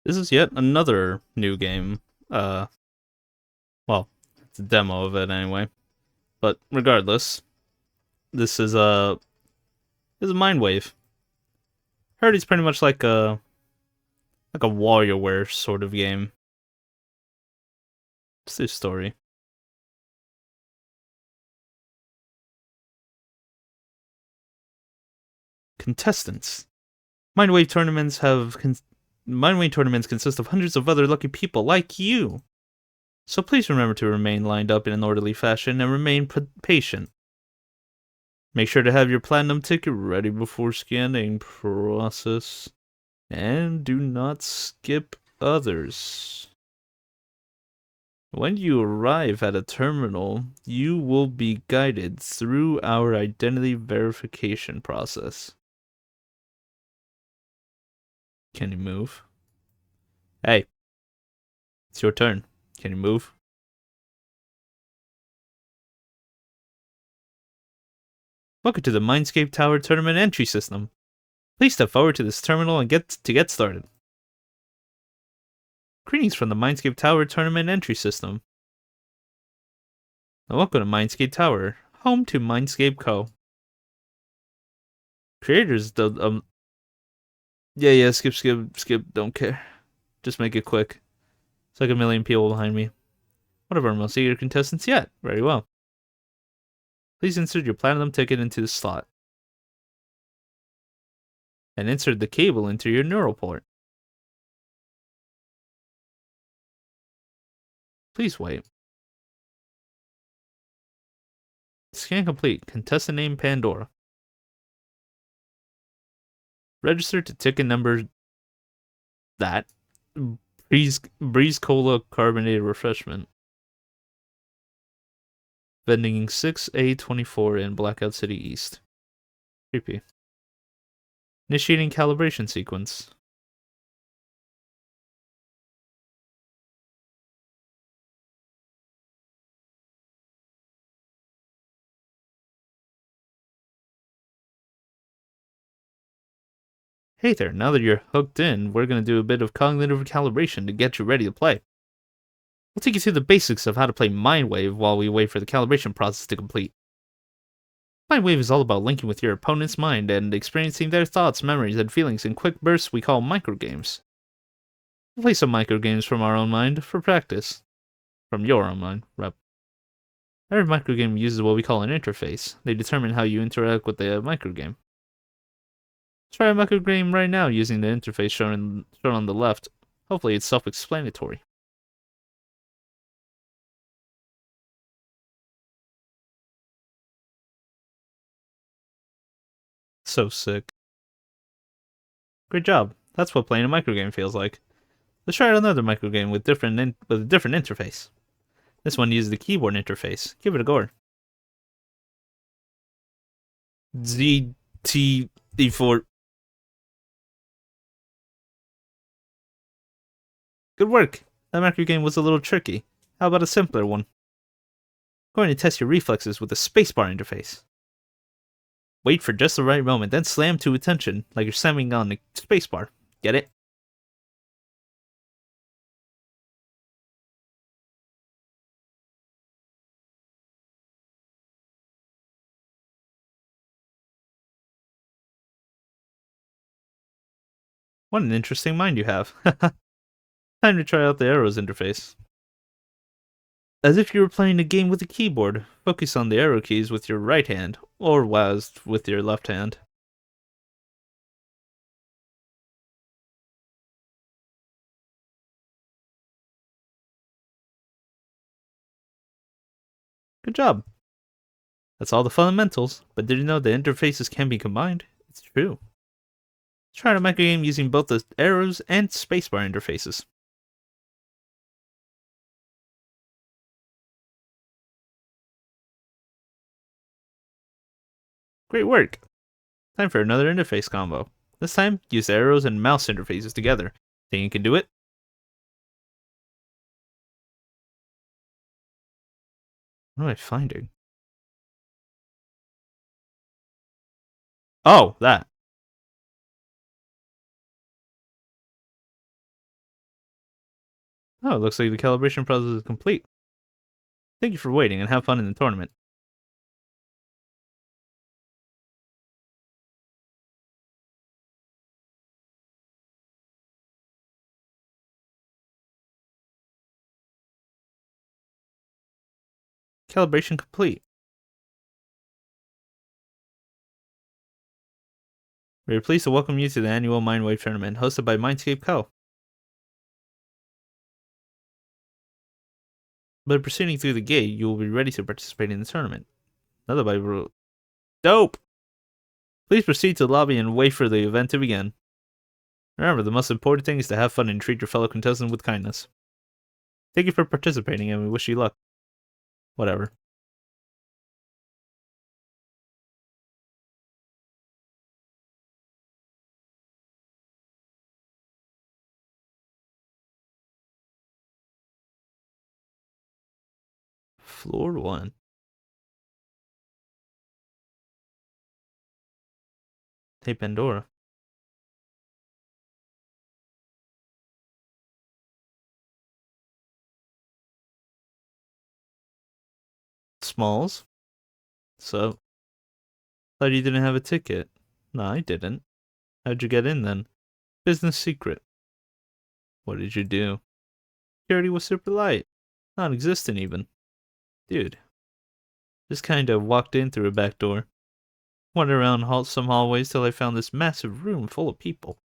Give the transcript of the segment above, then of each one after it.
This is yet another new game. Uh, well, it's a demo of it anyway. But regardless, this is MINDWAVE. Heard it's pretty much like a WarioWare sort of game. It's this story. Contestants. MINDWAVE tournaments MINDWAVE tournaments consist of hundreds of other lucky people like you. So please remember to remain lined up in an orderly fashion and remain patient. Make sure to have your platinum ticket ready before scanning process. And do not skip others. When you arrive at a terminal, you will be guided through our identity verification process. Can you move? Hey, it's your turn. Can you move? Welcome to the Mindscape Tower Tournament entry system. Please step forward to this terminal and get started. Greetings from the Mindscape Tower Tournament entry system. And welcome to Mindscape Tower, home to Mindscape Co. Creators yeah, skip, don't care. Just make it quick. It's like a million people behind me. One of our most eager contestants yet. Very well. Please insert your platinum ticket into the slot. And insert the cable into your neural port. Please wait. Scan complete. Contestant name Pandora. Register to ticket number that. Breeze Cola Carbonated Refreshment. Vending 6A24 in Blackout City East. Creepy. Initiating calibration sequence. Hey there, now that you're hooked in, we're going to do a bit of cognitive calibration to get you ready to play. We'll take you through the basics of how to play MINDWAVE while we wait for the calibration process to complete. MINDWAVE is all about linking with your opponent's mind and experiencing their thoughts, memories, and feelings in quick bursts we call microgames. We'll play some microgames from our own mind for practice. From your own mind, rep. Every microgame uses what we call an interface. They determine how you interact with the microgame. Let's try a microgame right now using the interface shown on the left. Hopefully it's self-explanatory. So sick. Great job. That's what playing a microgame feels like. Let's try out another microgame with a different interface. This one uses the keyboard interface. Give it a go. ZTD4. Good work. That microgame was a little tricky. How about a simpler one? I'm going to test your reflexes with the spacebar interface. Wait for just the right moment, then slam to attention, like you're slamming on the spacebar. Get it? What an interesting mind you have. Time to try out the arrows interface. As if you were playing a game with a keyboard, focus on the arrow keys with your right hand, or WASD with your left hand. Good job. That's all the fundamentals, but did you know the interfaces can be combined? It's true. Let's try to make a game using both the arrows and spacebar interfaces. Great work! Time for another interface combo. This time, use the arrows and mouse interfaces together. Think you can do it? What am I finding? Oh, that. Oh, it looks like the calibration process is complete. Thank you for waiting and have fun in the tournament. Calibration complete. We are pleased to welcome you to the annual MINDWAVE tournament hosted by Mindscape Co. By proceeding through the gate, you will be ready to participate in the tournament. Another by rule. Dope! Please proceed to the lobby and wait for the event to begin. Remember, the most important thing is to have fun and treat your fellow contestant with kindness. Thank you for participating and we wish you luck. Whatever. Floor 1. Hey, Pandora. Smalls? So, thought you didn't have a ticket. No, I didn't. How'd you get in then? Business secret. What did you do? Security was super light. Non-existent even. Dude. Just kinda walked in through a back door. Went around some hallways till I found this massive room full of people.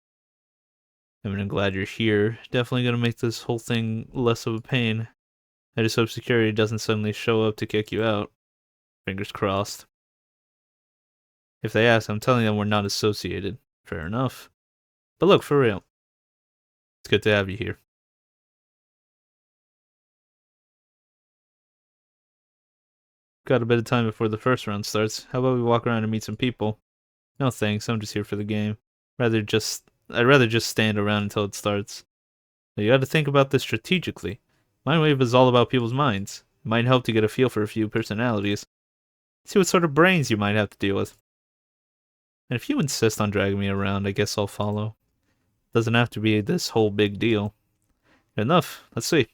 I mean, I'm glad you're here. Definitely gonna make this whole thing less of a pain. I just hope security doesn't suddenly show up to kick you out. Fingers crossed. If they ask, I'm telling them we're not associated. Fair enough. But look, for real. It's good to have you here. Got a bit of time before the first round starts. How about we walk around and meet some people? No thanks, I'm just here for the game. I'd rather just stand around until it starts. Now, you gotta think about this strategically. Mindwave is all about people's minds. It might help to get a feel for a few personalities. See what sort of brains you might have to deal with. And if you insist on dragging me around, I guess I'll follow. Doesn't have to be this whole big deal. Enough, let's see.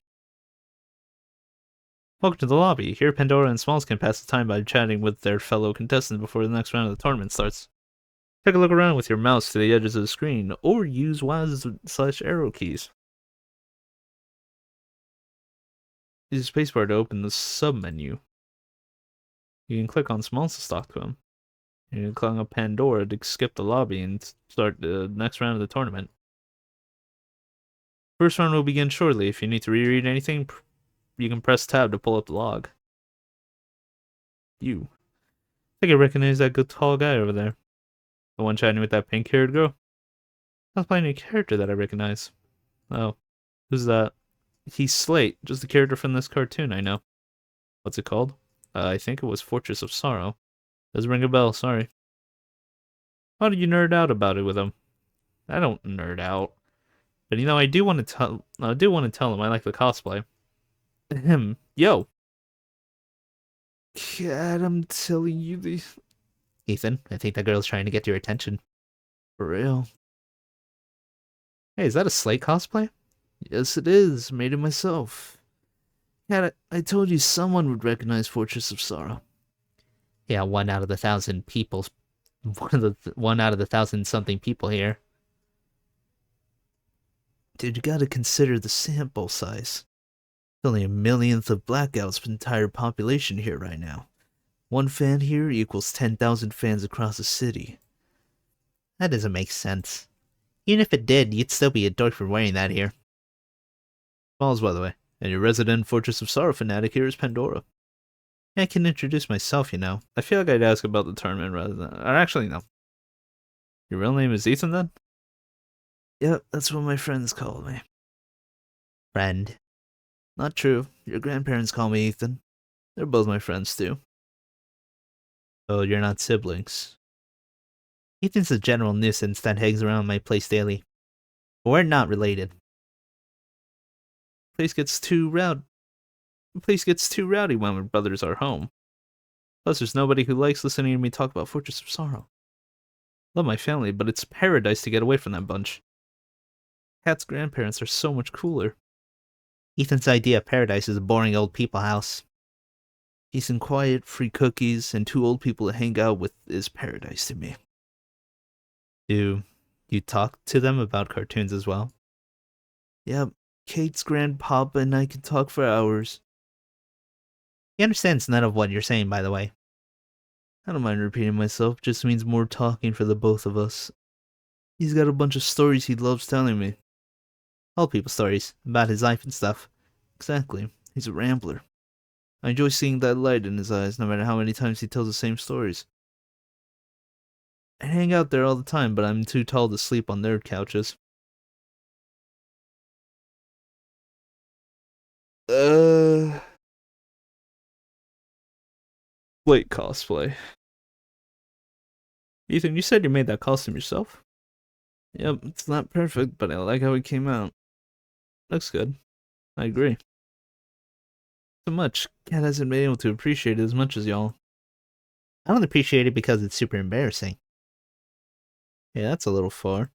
Welcome to the lobby. Here, Pandora and Smalls can pass the time by chatting with their fellow contestants before the next round of the tournament starts. Take a look around with your mouse to the edges of the screen, or use WASD/arrow keys. Use spacebar to open the sub-menu. You can click on Smalls to talk to him. You can click on Pandora to skip the lobby and start the next round of the tournament. First round will begin shortly. If you need to reread anything, you can press tab to pull up the log. You. I think I recognize that good tall guy over there. The one chatting with that pink-haired girl? That's playing a character that I recognize. Oh. Who's that? He's Slate, just the character from this cartoon I know. What's it called? I think it was Fortress of Sorrow. Doesn't ring a bell, sorry. Why did you nerd out about it with him? I don't nerd out. But I do want to tell him I like the cosplay. Yo. Cat, I'm telling you this. Ethan, I think that girl's trying to get your attention. For real. Hey, is that a Slate cosplay? Yes, it is. Made it myself. Cat, I told you someone would recognize Fortress of Sorrow. Yeah, 1 out of the 1,000 people. 1 out of the 1,000-something people here. Dude, you gotta consider the sample size. There's only a millionth of Blackout's entire population here right now. 1 fan here equals 10,000 fans across the city. That doesn't make sense. Even if it did, you'd still be a dork for wearing that here. Smalls, by the way. And your resident Fortress of Sorrow fanatic here is Pandora. Yeah, I can introduce myself, I feel like I'd ask about the tournament rather than... Or actually, no. Your real name is Ethan, then? Yep, that's what my friends call me. Friend? Not true. Your grandparents call me Ethan. They're both my friends, too. Oh, you're not siblings. Ethan's a general nuisance that hangs around my place daily. But we're not related. The place gets too rowdy when my brothers are home. Plus, there's nobody who likes listening to me talk about Fortress of Sorrow. Love my family, but it's paradise to get away from that bunch. Kat's grandparents are so much cooler. Ethan's idea of paradise is a boring old people house. Peace and quiet, free cookies, and two old people to hang out with is paradise to me. Do you talk to them about cartoons as well? Yep, Kate's grandpapa and I can talk for hours. He understands none of what you're saying, by the way. I don't mind repeating myself, just means more talking for the both of us. He's got a bunch of stories he loves telling me. Old people stories, about his life and stuff. Exactly, he's a rambler. I enjoy seeing that light in his eyes, no matter how many times he tells the same stories. I hang out there all the time, but I'm too tall to sleep on their couches. Wait, cosplay. Ethan, you said you made that costume yourself? Yep, it's not perfect, but I like how it came out. Looks good. I agree. So much, Cat hasn't been able to appreciate it as much as y'all. I don't appreciate it because it's super embarrassing. Yeah, that's a little far.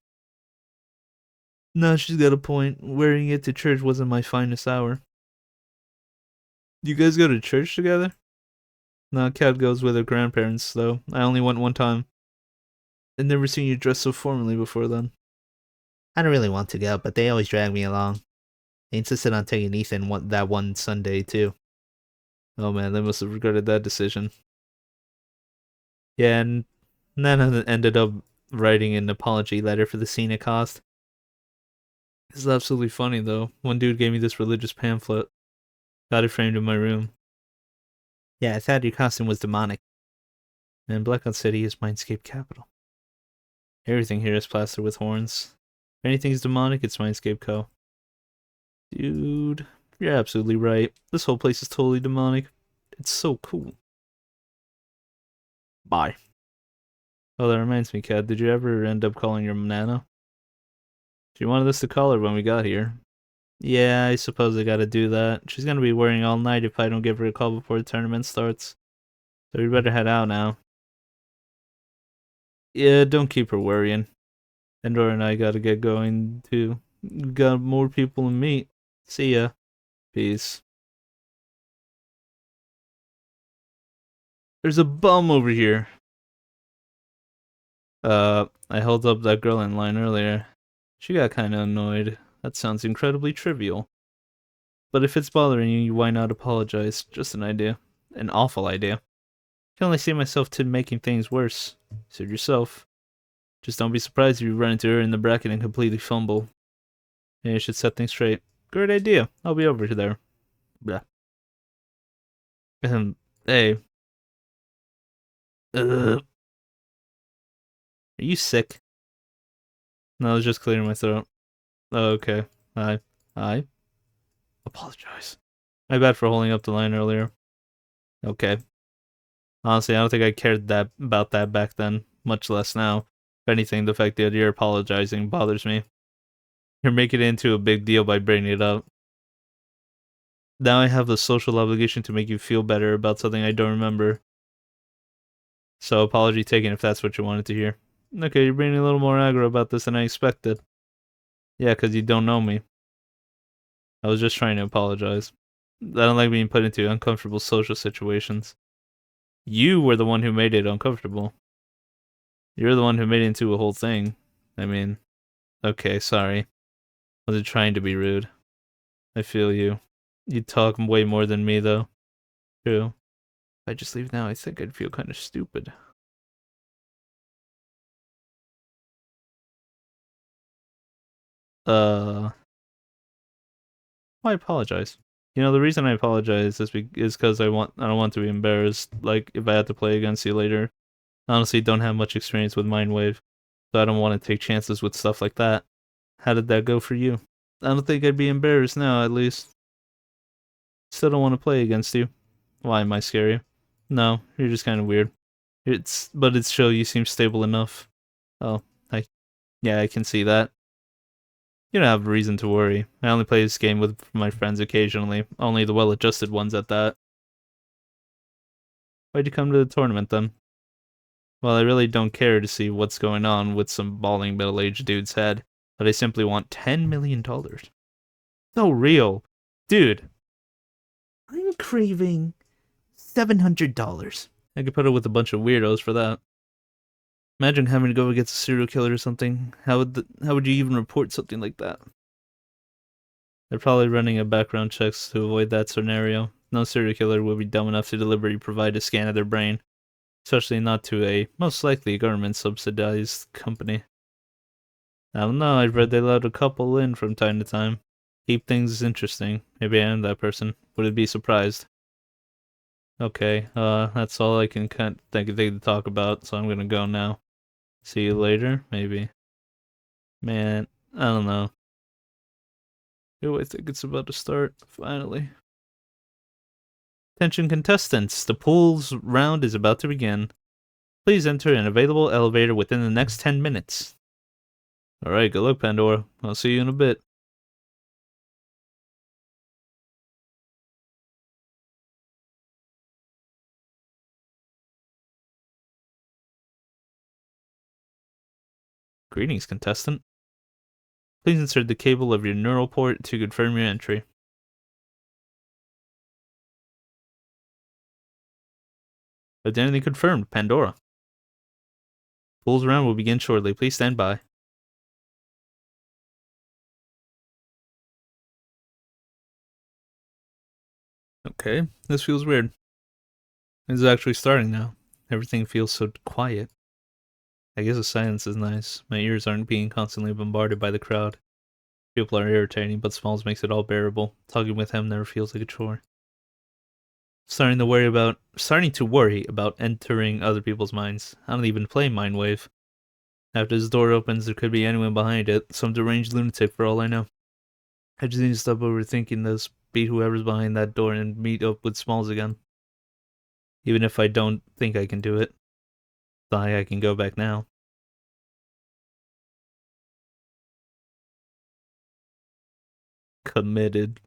No, she's got a point. Wearing it to church wasn't my finest hour. You guys go to church together? No, Cat goes with her grandparents, though. I only went one time. I'd never seen you dressed so formally before then. I don't really want to go, but they always drag me along. They insisted on taking Ethan that one Sunday, too. Oh man, they must have regretted that decision. Yeah, and Nana ended up writing an apology letter for the scene it caused. This is absolutely funny, though. One dude gave me this religious pamphlet. Got it framed in my room. Yeah, I thought your costume was demonic. And Blackout City is Mindscape capital. Everything here is plastered with horns. If anything's demonic, it's Mindscape Co. Dude, you're absolutely right. This whole place is totally demonic. It's so cool. Bye. Oh, that reminds me, Kat. Did you ever end up calling your Nana? She wanted us to call her when we got here. Yeah, I suppose I gotta do that. She's gonna be worrying all night if I don't give her a call before the tournament starts. So we better head out now. Yeah, don't keep her worrying. Endor and I gotta get going too. We got more people to meet. See ya. Peace. There's a bum over here. I held up that girl in line earlier. She got kinda annoyed. That sounds incredibly trivial. But if it's bothering you, why not apologize? Just an idea. An awful idea. I can only see myself to making things worse. Suit yourself. Just don't be surprised if you run into her in the bracket and completely fumble. Yeah, you should set things straight. Great idea. I'll be over there. Blah. Hey. Ugh. Are you sick? No, I was just clearing my throat. Oh, okay. I apologize. My bad for holding up the line earlier. Okay. Honestly, I don't think I cared about that back then, much less now. If anything, the fact that you're apologizing bothers me. You're making it into a big deal by bringing it up. Now I have the social obligation to make you feel better about something I don't remember. So apology taken if that's what you wanted to hear. Okay, you're being a little more aggro about this than I expected. Yeah, because you don't know me. I was just trying to apologize. I don't like being put into uncomfortable social situations. You were the one who made it uncomfortable. You're the one who made it into a whole thing. I mean, okay, sorry. Wasn't trying to be rude. I feel you. You talk way more than me, though. True. If I just leave now, I think I'd feel kind of stupid. Why apologize? You know, the reason I apologize is because I don't want to be embarrassed. Like, if I have to play against you later. I honestly don't have much experience with MINDWAVE, so I don't want to take chances with stuff like that. How did that go for you? I don't think I'd be embarrassed now, at least. Still don't want to play against you. Why am I scary? No, you're just kind of weird. But it's show you seem stable enough. Oh, yeah, I can see that. You don't have a reason to worry. I only play this game with my friends occasionally, only the well-adjusted ones at that. Why'd you come to the tournament then? Well, I really don't care to see what's going on with some balding middle-aged dude's head, but I simply want $10 million. So real. Dude, I'm craving $700. I could put it with a bunch of weirdos for that. Imagine having to go against a serial killer or something. How would you even report something like that? They're probably running a background checks to avoid that scenario. No serial killer would be dumb enough to deliberately provide a scan of their brain, especially not to a most likely government subsidized company. I don't know, I've read they let a couple in from time to time. Keep things interesting. Maybe I am that person. Wouldn't be surprised. Okay, that's all I can think of to talk about, so I'm gonna go now. See you later, maybe. Man, I don't know. Oh, I think it's about to start, finally. Attention contestants, the pool's round is about to begin. Please enter an available elevator within the next 10 minutes. Alright, good luck, Pandora. I'll see you in a bit. Greetings, contestant. Please insert the cable of your neural port to confirm your entry. Identity confirmed, Pandora. Pool's round will begin shortly. Please stand by. Okay, this feels weird. It's actually starting now. Everything feels so quiet. I guess the silence is nice. My ears aren't being constantly bombarded by the crowd. People are irritating, but Smalls makes it all bearable. Talking with him never feels like a chore. Starting to worry about entering other people's minds. I don't even play MINDWAVE. After this door opens, there could be anyone behind it. Some deranged lunatic for all I know. I just need to stop overthinking this, beat whoever's behind that door, and meet up with Smalls again. Even if I don't think I can do it. I can go back now. Committed.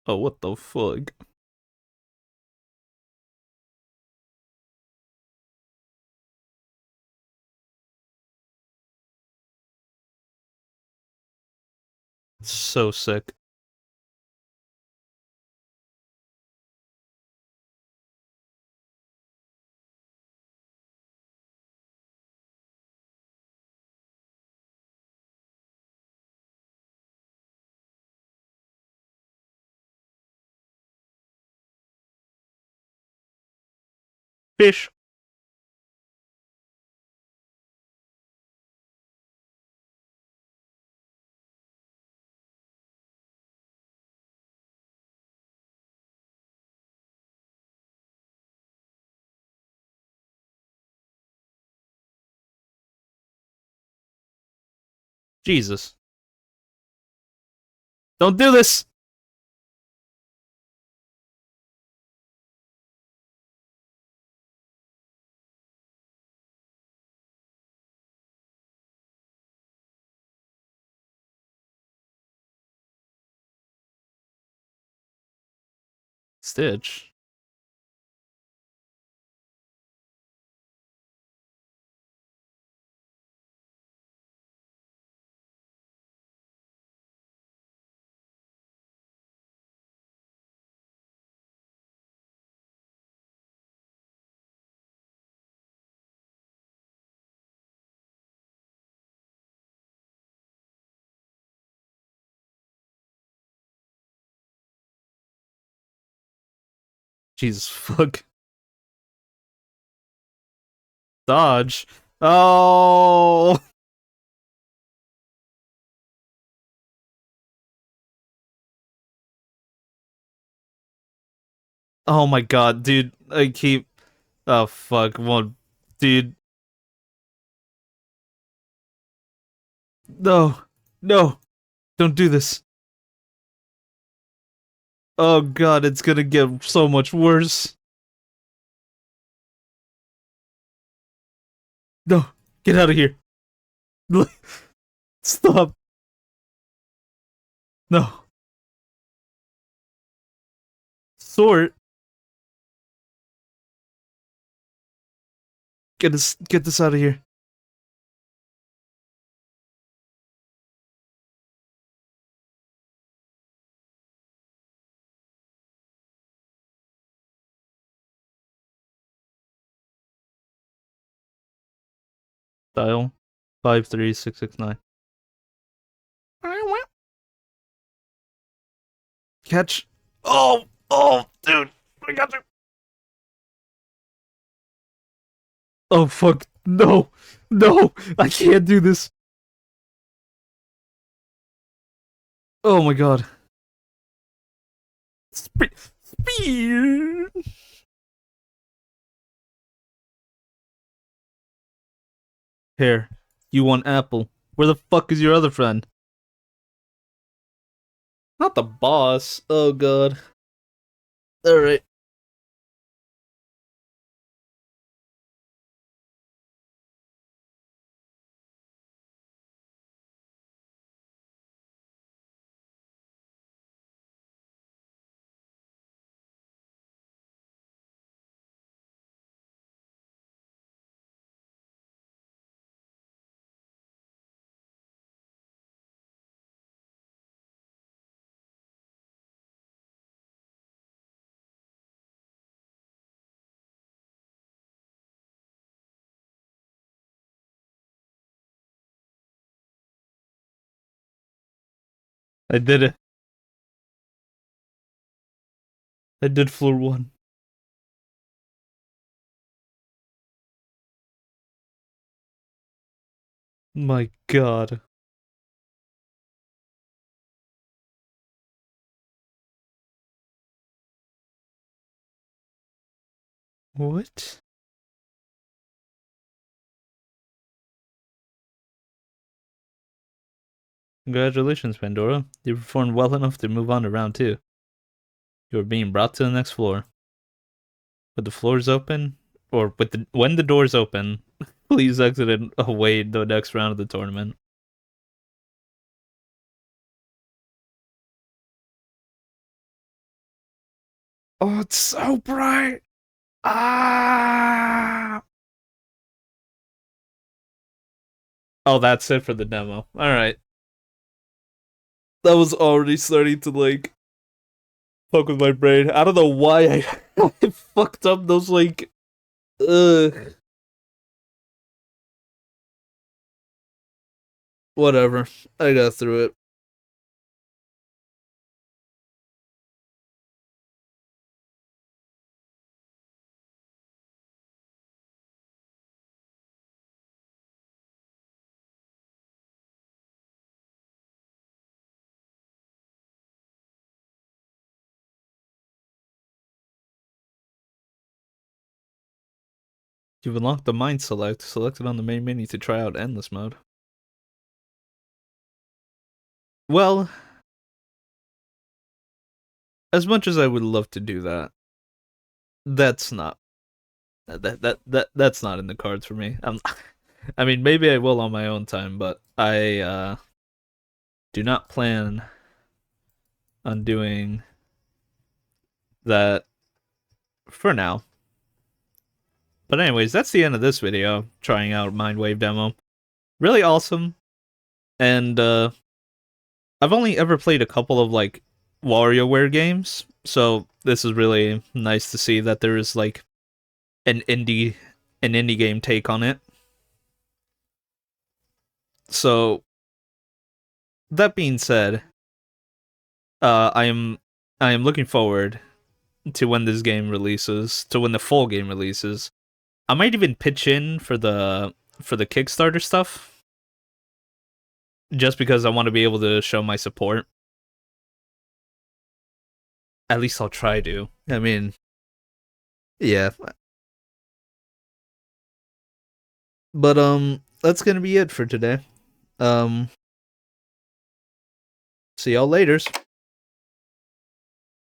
Oh, what the fuck? So sick. Fish. Jesus. Don't do this! Stitch. Jesus fuck. Dodge. Oh! Oh my god, dude. I keep. Oh fuck. One. Dude. No. No. Don't do this. Oh god, it's gonna get so much worse. No. Get out of here. Stop. No. Sort. Get this out of here. Dial 53669. Catch. Oh, dude. I got you. Oh, fuck. No. No. I can't do this. Oh my god. Speed. Here. You want apple. Where the fuck is your other friend? Not the boss. Oh god. Alright. I did it. I did floor 1. My god. What? Congratulations, Pandora. You performed well enough to move on to round 2. You are being brought to the next floor. With the floors open, or when the doors open, please exit and await the next round of the tournament. Oh, it's so bright. Ah. Oh, that's it for the demo. All right. That was already starting to like fuck with my brain. I don't know why I fucked up those like whatever. I got through it. You've unlocked the Mind Select, selected on the main menu to try out Endless Mode. Well, as much as I would love to do that, that's not that's not in the cards for me. I mean, maybe I will on my own time, but I do not plan on doing that for now. But anyways, that's the end of this video, trying out MINDWAVE demo. Really awesome, and I've only ever played a couple of like WarioWare games, so this is really nice to see that there is like an indie game take on it. So that being said, I am looking forward to when this game releases, to when the full game releases. I might even pitch in for the Kickstarter stuff, just because I want to be able to show my support. At least I'll try to. I mean, yeah. But that's gonna be it for today. See y'all laters.